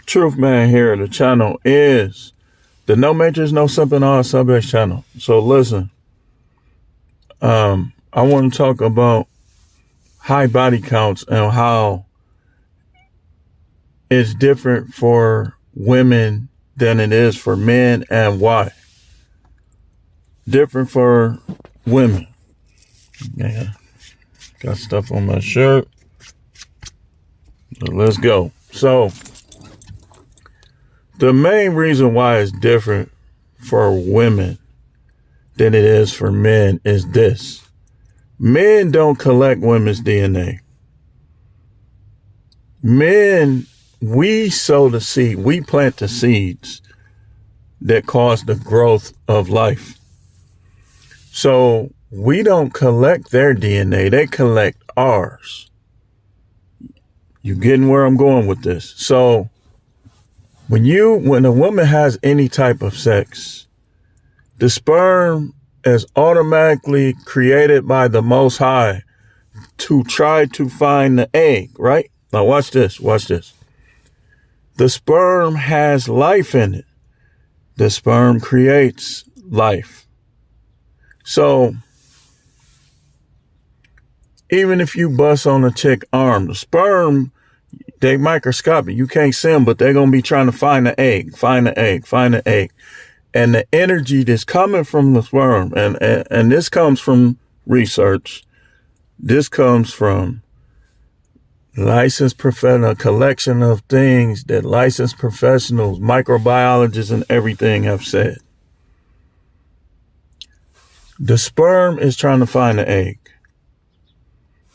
Truth Man here. The channel is the No Matrix, No Simple All Subjects channel. So listen, I want to talk about high body counts and how it's different for women than it is for men and why. Different for women. Yeah, got stuff on my shirt. So let's go. So the main reason why it's different for women than it is for men is this. Men don't collect women's DNA. Men, we sow the seed. We plant the seeds that cause the growth of life. So we don't collect their DNA. They collect ours. You getting where I'm going with this? So when a woman has any type of sex, the sperm is automatically created by the Most High to try to find the egg, right? Now watch this. The sperm has life in it. The sperm creates life. So even if you bust on a chick arm, the sperm, they microscopic. You can't see them, but they're going to be trying to find the egg. And the energy that's coming from the sperm, and this comes from research. This comes from licensed professional, a collection of things that licensed professionals, microbiologists, and everything have said. The sperm is trying to find the egg.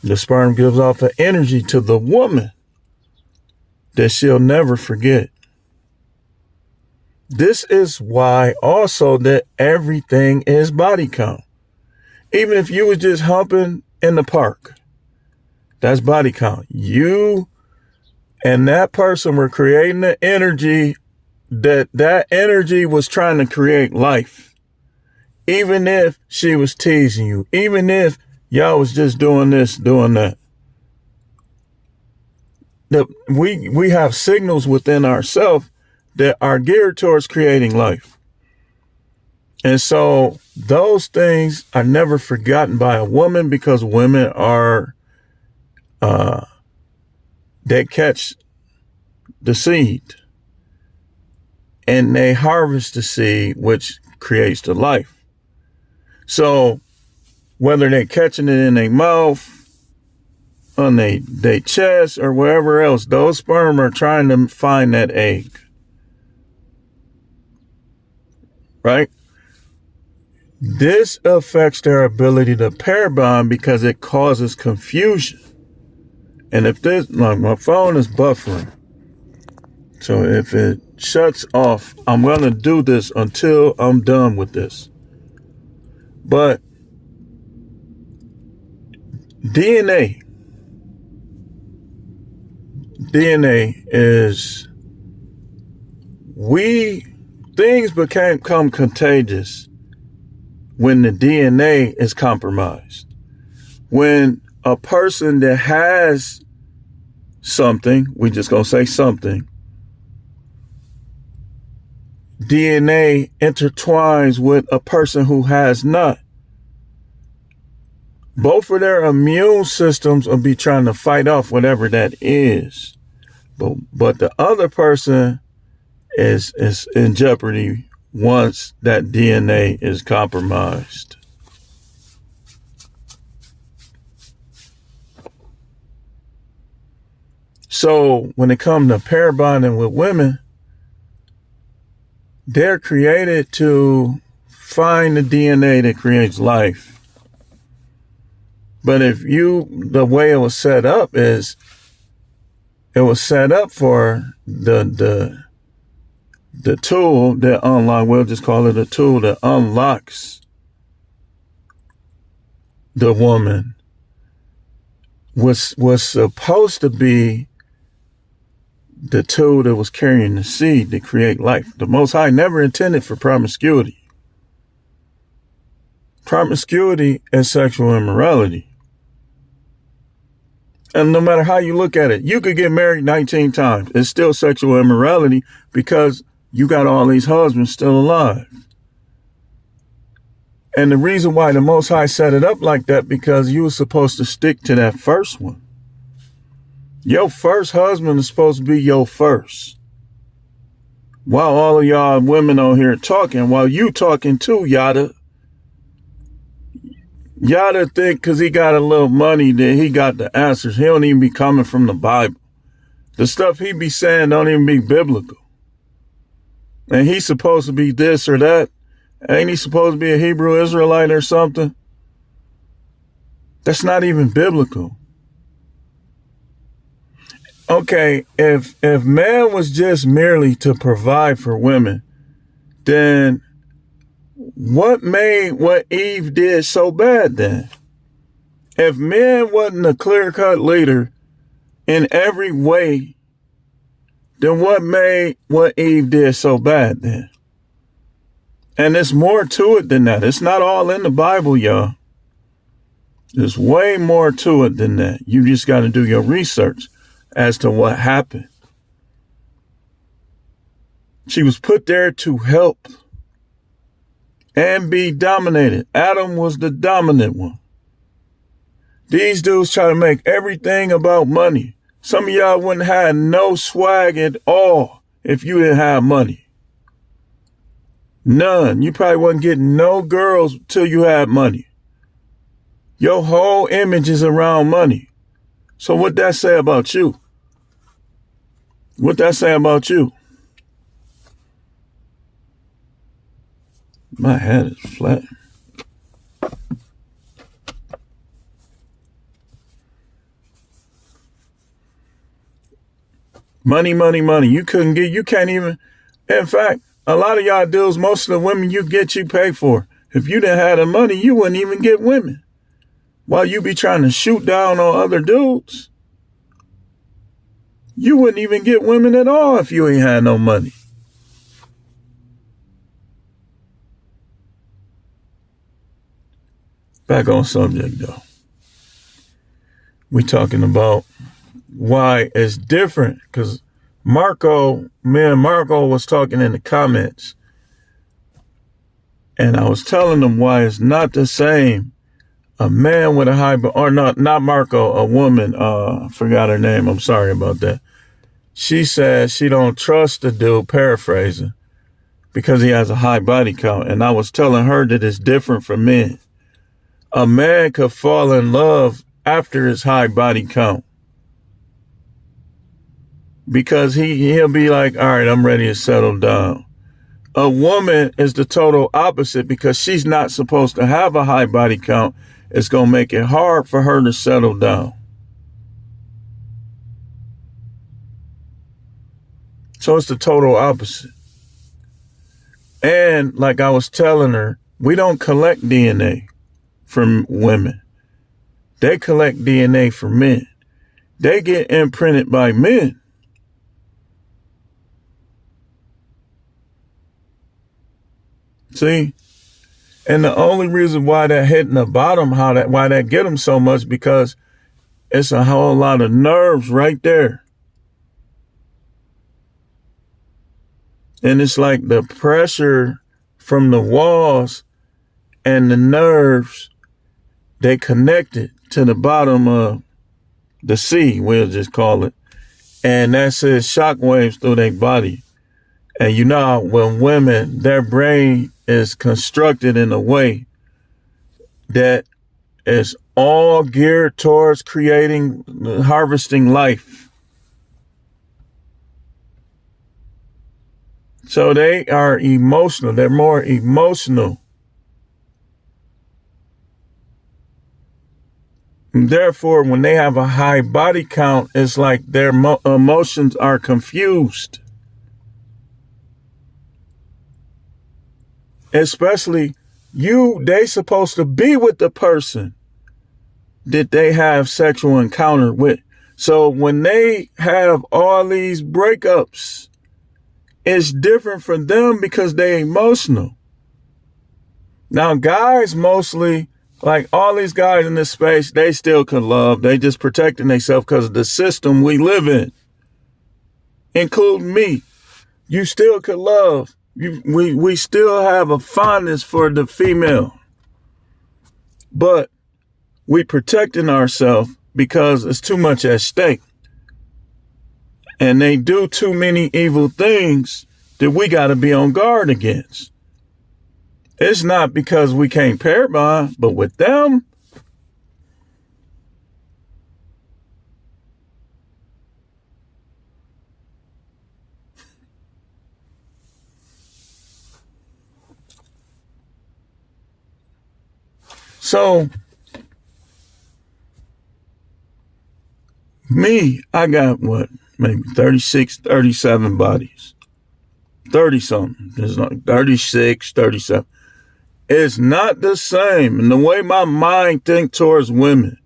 The sperm gives off an energy to the woman that she'll never forget. This is why also that everything is body count. Even if you was just humping in the park, that's body count. You and that person were creating the energy that energy was trying to create life. Even if she was teasing you, even if y'all was just doing this, doing that. We have signals within ourselves that are geared towards creating life. And so those things are never forgotten by a woman because women are, they catch the seed and they harvest the seed, which creates the life. So whether they're catching it in their mouth, on their chest, or wherever else, those sperm are trying to find that egg. Right? This affects their ability to pair bond because it causes confusion. And if this, like my phone is buffering. So if it shuts off, I'm going to do this until I'm done with this. But DNA is, things become contagious when the DNA is compromised. When a person that has something, we just gonna say something, DNA intertwines with a person who has not. Both of their immune systems will be trying to fight off whatever that is. But the other person is in jeopardy once that DNA is compromised. So when it comes to pair bonding with women, they're created to find the DNA that creates life. But the way it was set up is, it was set up for the tool that unlocks, we'll just call it a tool that unlocks the woman, was supposed to be the tool that was carrying the seed to create life. The Most High never intended for promiscuity. Promiscuity is sexual immorality. And no matter how you look at it, you could get married 19 times. It's still sexual immorality because you got all these husbands still alive. And the reason why the Most High set it up like that, because you were supposed to stick to that first one. Your first husband is supposed to be your first. While all of y'all women on here talking, while you talking too, Yada think because he got a little money that he got the answers. He don't even be coming from the Bible. The stuff he be saying don't even be biblical. And he's supposed to be this or that. Ain't he supposed to be a Hebrew Israelite or something? That's not even biblical. Okay, if man was just merely to provide for women, then what made what Eve did so bad then? If man wasn't a clear-cut leader in every way, then what made what Eve did so bad then? And there's more to it than that. It's not all in the Bible, y'all. There's way more to it than that. You just got to do your research as to what happened. She was put there to help and be dominated. Adam was the dominant one. These dudes try to make everything about money. Some of y'all wouldn't have no swag at all if you didn't have money. None. You probably wasn't getting no girls till you had money. Your whole image is around money. So what that say about you? What that say about you? My head is flat. Money, money, money. You can't even, in fact, a lot of y'all dudes, most of the women you get, you pay for. If you didn't have the money, you wouldn't even get women. While you be trying to shoot down on other dudes, you wouldn't even get women at all if you ain't had no money. Back on subject though. We talking about why it's different, because me and Marco was talking in the comments, and I was telling them why it's not the same. A man with a high, or not Marco, a woman, forgot her name. I'm sorry about that. She said she don't trust the dude, paraphrasing, because he has a high body count. And I was telling her that it's different for men. A man could fall in love after his high body count, because he'll be like, all right, I'm ready to settle down. A woman is the total opposite, because she's not supposed to have a high body count. It's going to make it hard for her to settle down. So it's the total opposite. And like I was telling her, we don't collect DNA from women. They collect DNA from men. They get imprinted by men. See? And the only reason why that hitting the bottom, why that get them so much, because it's a whole lot of nerves right there. And it's like the pressure from the walls and the nerves, they connected to the bottom of the sea, we'll just call it. And that says shock waves through their body. And you know, when women, their brain is constructed in a way that is all geared towards harvesting life. So they are emotional. They're more emotional. And therefore, when they have a high body count, it's like their emotions are confused. Especially they supposed to be with the person that they have sexual encounter with. So when they have all these breakups, it's different for them because they're emotional. Now, guys mostly Like all these guys in this space, they still can love. They just protecting themselves because of the system we live in, including me. You still could love. We still have a fondness for the female, but we protecting ourselves because it's too much at stake. And they do too many evil things that we got to be on guard against. It's not because we can't pair bond, but with them, so me, I got what, maybe 36, 37 bodies, 30 something. It's like 36, 37. It's not the same. And the way my mind thinks towards women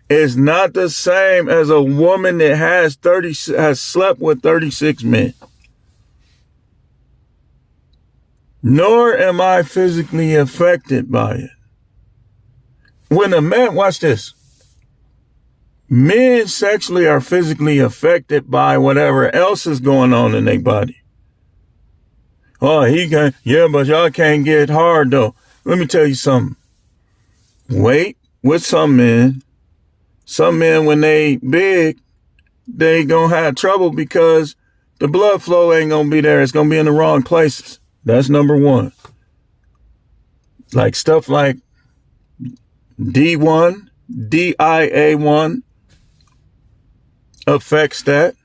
is not the same as a woman that has slept with 36 men. Nor am I physically affected by it. When a man, watch this. Men sexually are physically affected by whatever else is going on in their body. Oh, he can, yeah, but y'all can't get hard though. Let me tell you something. Wait, with some men when they big, they gonna have trouble because the blood flow ain't gonna be there. It's gonna be in the wrong places. That's number one. Like stuff like D1, DIA1 affects that.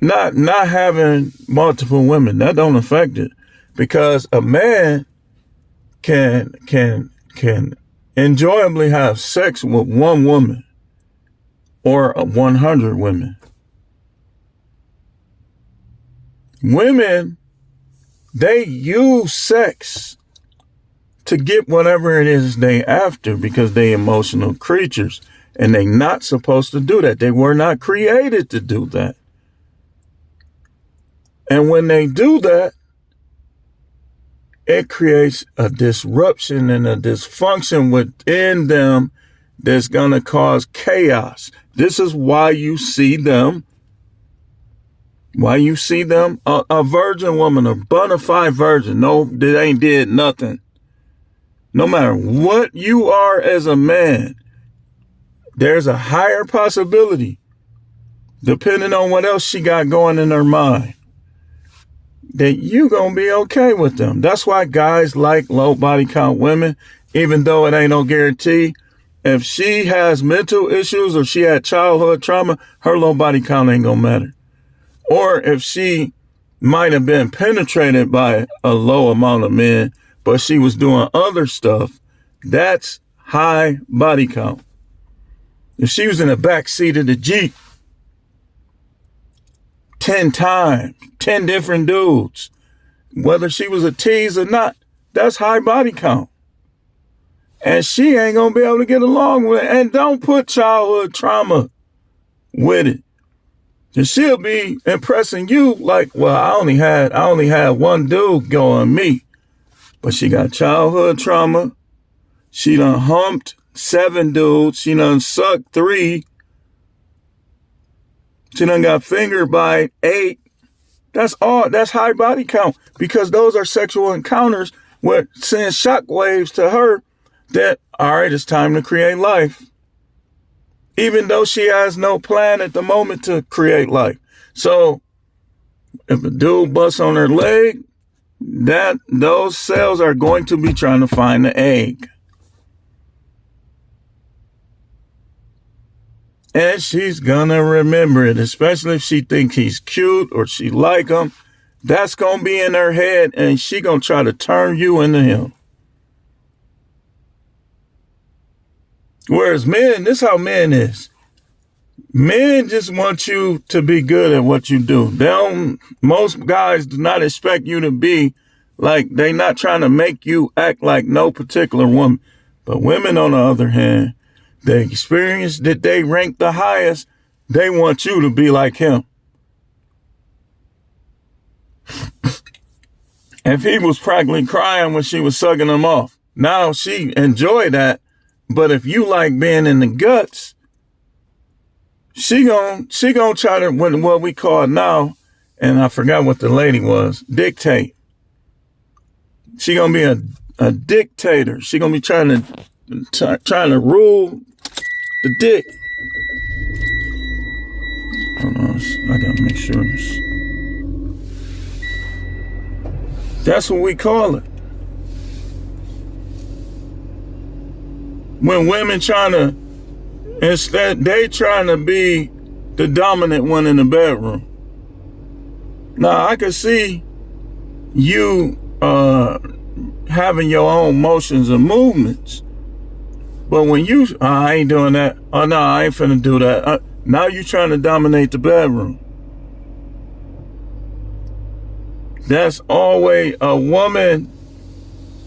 Not having multiple women, that don't affect it, because a man can enjoyably have sex with one woman or 100 women. Women, they use sex to get whatever it is they after because they emotional creatures, and they not supposed to do that. They were not created to do that. And when they do that, it creates a disruption and a dysfunction within them that's going to cause chaos. This is why you see them, a virgin woman, a bona fide virgin. No, they ain't did nothing. No matter what you are as a man, there's a higher possibility, depending on what else she got going in her mind, that you gonna be okay with them. That's why guys like low body count women, even though it ain't no guarantee. If she has mental issues or she had childhood trauma, her low body count ain't gonna matter. Or if she might have been penetrated by a low amount of men, but she was doing other stuff, that's high body count. If she was in the back seat of the Jeep 10 times, 10 different dudes, whether she was a tease or not, that's high body count. And she ain't gonna be able to get along with it. And don't put childhood trauma with it. And she'll be impressing you like, well, I only had one dude go on me. But she got childhood trauma. She done humped 7 dudes. She done sucked 3. She done got fingered by 8. That's all. That's high body count, because those are sexual encounters where send shock waves to her that, all right, it's time to create life. Even though she has no plan at the moment to create life. So if a dude busts on her leg, those cells are going to be trying to find the egg. And she's gonna remember it, especially if she think he's cute or she like him. That's gonna be in her head, and she gonna try to turn you into him. Whereas men, this is how men is. Men just want you to be good at what you do. Most guys do not expect you to be like, they not trying to make you act like no particular woman. But women, on the other hand, the experience that they rank the highest, they want you to be like him. If he was practically crying when she was sucking him off, Now she enjoy that, but if you like being in the guts, she gon' try to, what we call now, and I forgot what the lady was, dictate. She gonna be a dictator. She gonna be trying to rule the dick. Hold on, I gotta make sure this. That's what we call it. When women instead they trying to be the dominant one in the bedroom. Now I can see you having your own motions and movements, but when I ain't doing that. Oh no, I ain't finna do that. Now you trying to dominate the bedroom. That's always a woman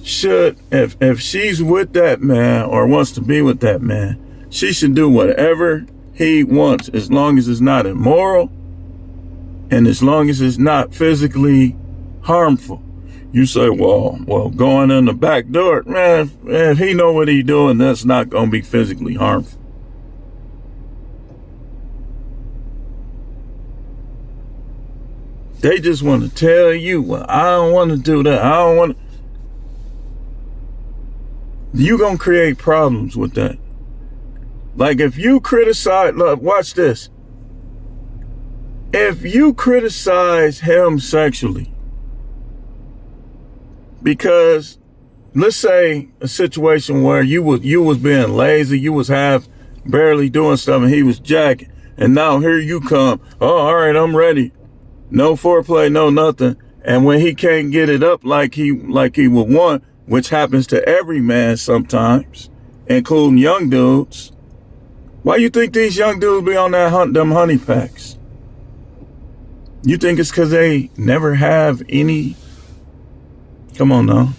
should, if she's with that man or wants to be with that man, she should do whatever he wants as long as it's not immoral and as long as it's not physically harmful. You say, well, going in the back door, man, if he know what he doing, that's not going to be physically harmful. They just want to tell you, well, I don't want to do that. I don't want to. You going to create problems with that. Like if you criticize, look, watch this. If you criticize him sexually, because let's say a situation where you was being lazy, you was barely doing stuff and he was jacking, and now here you come, oh, all right, I'm ready. No foreplay, no nothing. And when he can't get it up like he would want, which happens to every man sometimes, including young dudes, why you think these young dudes be on them honey packs? You think it's because they never have any? Come on now.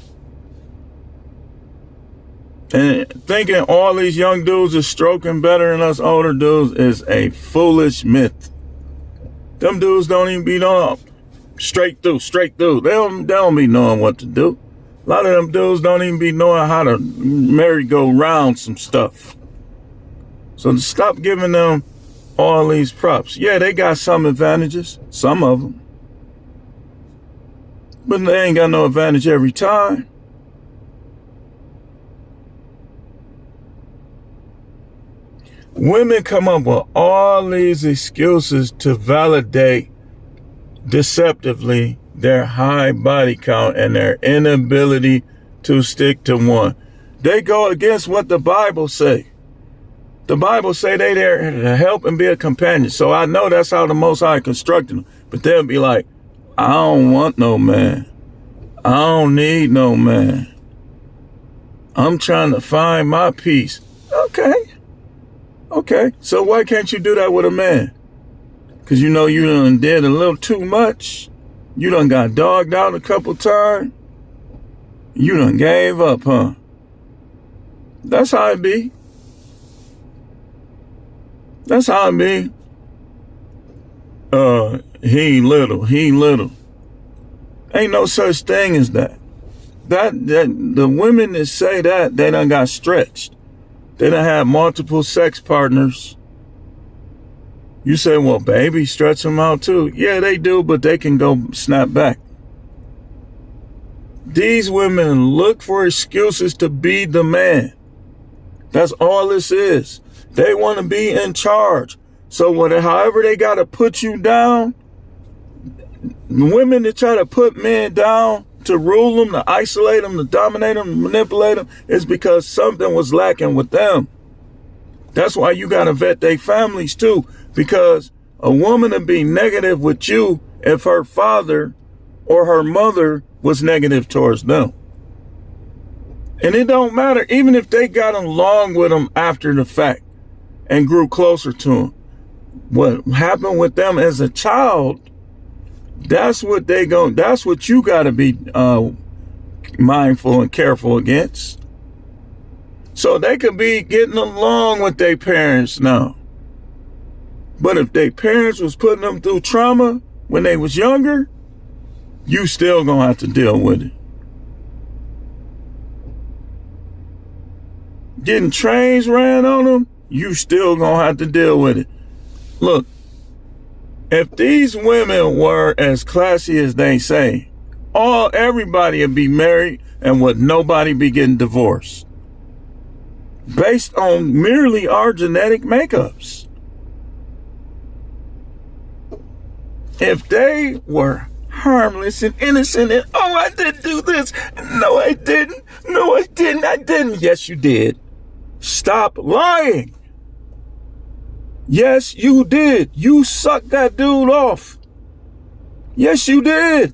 And thinking all these young dudes are stroking better than us older dudes is a foolish myth. Them dudes don't even be knowing straight through. They don't be knowing what to do. A lot of them dudes don't even be knowing how to merry-go-round some stuff. So to stop giving them all these props. Yeah, they got some advantages, some of them. But they ain't got no advantage every time. Women come up with all these excuses to validate deceptively their high body count and their inability to stick to one. They go against what the Bible say. The Bible say they there to help and be a companion. So I know that's how the Most High constructed them. But they'll be like, I don't want no man. I don't need no man. I'm trying to find my peace. Okay, so why can't you do that with a man? Because you know you done did a little too much. You done got dogged out a couple times. You done gave up, huh? That's how it be. That's how it be. He little. Ain't no such thing as that. That the women that say that, they done got stretched. They done have multiple sex partners. You say, well, babies stretch them out too. Yeah, they do, but they can go snap back. These women look for excuses to be the man. That's all this is. They want to be in charge. So however they got to put you down, women that try to put men down, to rule them, to isolate them, to dominate them, to manipulate them, is because something was lacking with them. That's why you got to vet their families too, because a woman would be negative with you if her father or her mother was negative towards them. And it don't matter, even if they got along with them after the fact and grew closer to them. What happened with them as a child, that's what you got to be mindful and careful against. So they could be getting along with their parents now. But if their parents was putting them through trauma when they was younger, you still gonna have to deal with it. getting trains ran on them, you still gonna have to deal with it. Look, if these women were as classy as they say, everybody would be married and would nobody be getting divorced based on merely our genetic makeups. If they were harmless and innocent and, I didn't do this. No, I didn't. No, I didn't. I didn't. Yes, you did. Stop lying. Yes, you did. You sucked that dude off. Yes, you did.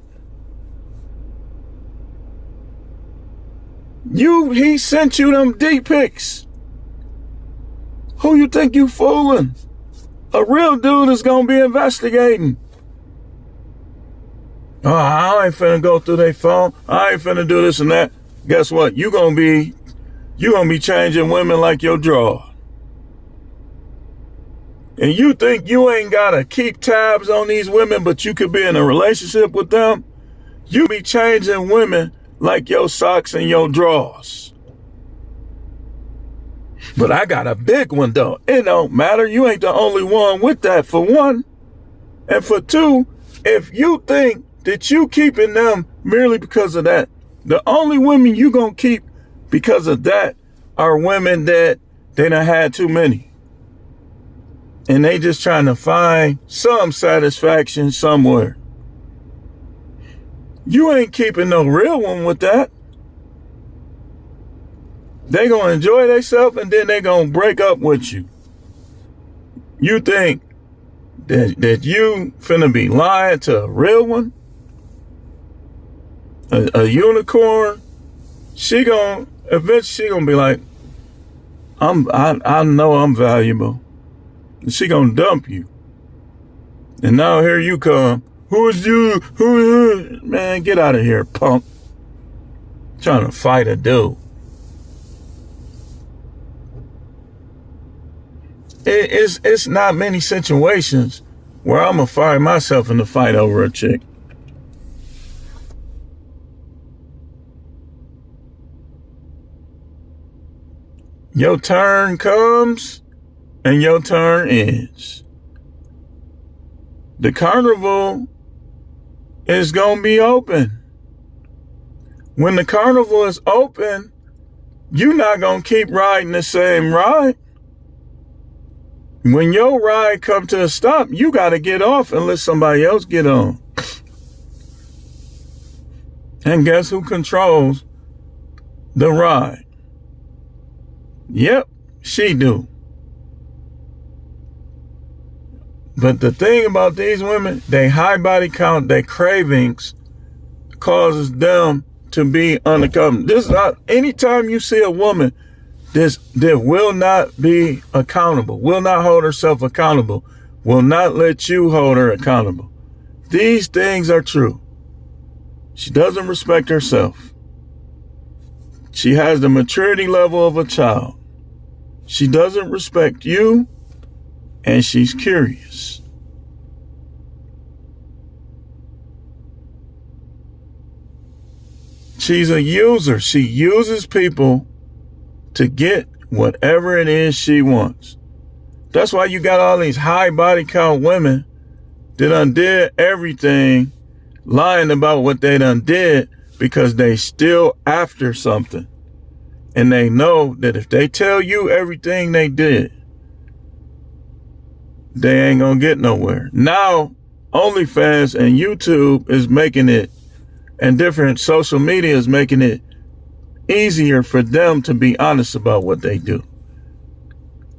He sent you them dick pics. Who you think you fooling? A real dude is gonna be investigating. I ain't finna go through their phone. I ain't finna do this and that. Guess what? You gonna be changing women like your draw. And you think you ain't gotta keep tabs on these women, but you could be in a relationship with them? You be changing women like your socks and your drawers. But I got a big one though. It don't matter. You ain't the only one with that, for one. And for two, if you think that you keeping them merely because of that, the only women you gonna keep because of that are women that they done had too many. And they just trying to find some satisfaction somewhere. You ain't keeping no real one with that. They gonna enjoy themselves and then they gonna break up with you. You think that you finna be lying to a real one? A unicorn? Eventually she gonna be like, I know I'm valuable. And she gonna dump you. And now here you come. Who is you? Man, get out of here, punk. Trying to fight a dude. It's not many situations where I'm gonna find myself in a fight over a chick. Your turn comes and your turn ends. The carnival is gonna be open. When the carnival is open, you're not gonna keep riding the same ride. When your ride comes to a stop, you gotta get off and let somebody else get on. And guess who controls the ride? Yep, she do. But the thing about these women, they high body count, their cravings causes them to be unaccountable. This is not, anytime you see a woman that will not be accountable, will not hold herself accountable, will not let you hold her accountable. These things are true. She doesn't respect herself. She has the maturity level of a child. She doesn't respect you, and she's curious. She's a user. She uses people to get whatever it is she wants. That's why you got all these high body count women that undid everything, lying about what they done did, because they still after something. And they know that if they tell you everything they did, they ain't gonna get nowhere. Now, OnlyFans and YouTube is making it, and different social media is making it easier for them to be honest about what they do.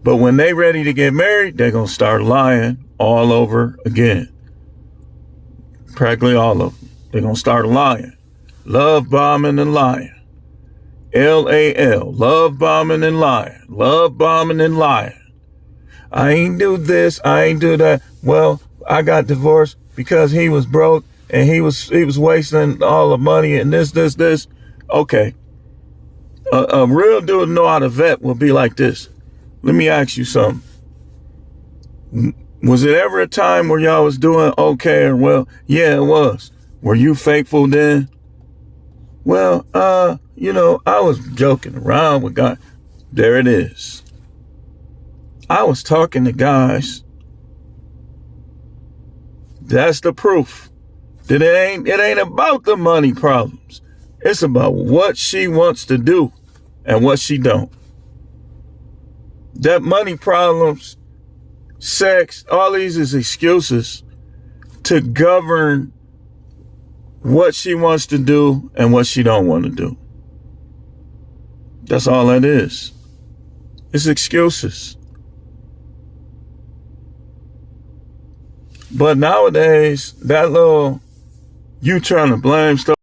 But when they ready to get married, they're gonna start lying all over again. Practically all of them. They're gonna start lying. Love bombing and lying. LAL, love bombing and lying. Love bombing and lying. I ain't do this, I ain't do that. Well, I got divorced because he was broke and he was wasting all the money and this. Okay. A real dude know how to vet will be like this. Let me ask you something. Was it ever a time where y'all was doing okay or well? Yeah, it was. Were you faithful then? Well, I was joking around with God. There it is. I was talking to guys. That's the proof that it ain't about the money problems. It's about what she wants to do and what she don't. That money problems, sex, all these is excuses to govern what she wants to do and what she don't want to do. That's all that is. It's excuses. But nowadays, that little you trying to blame stuff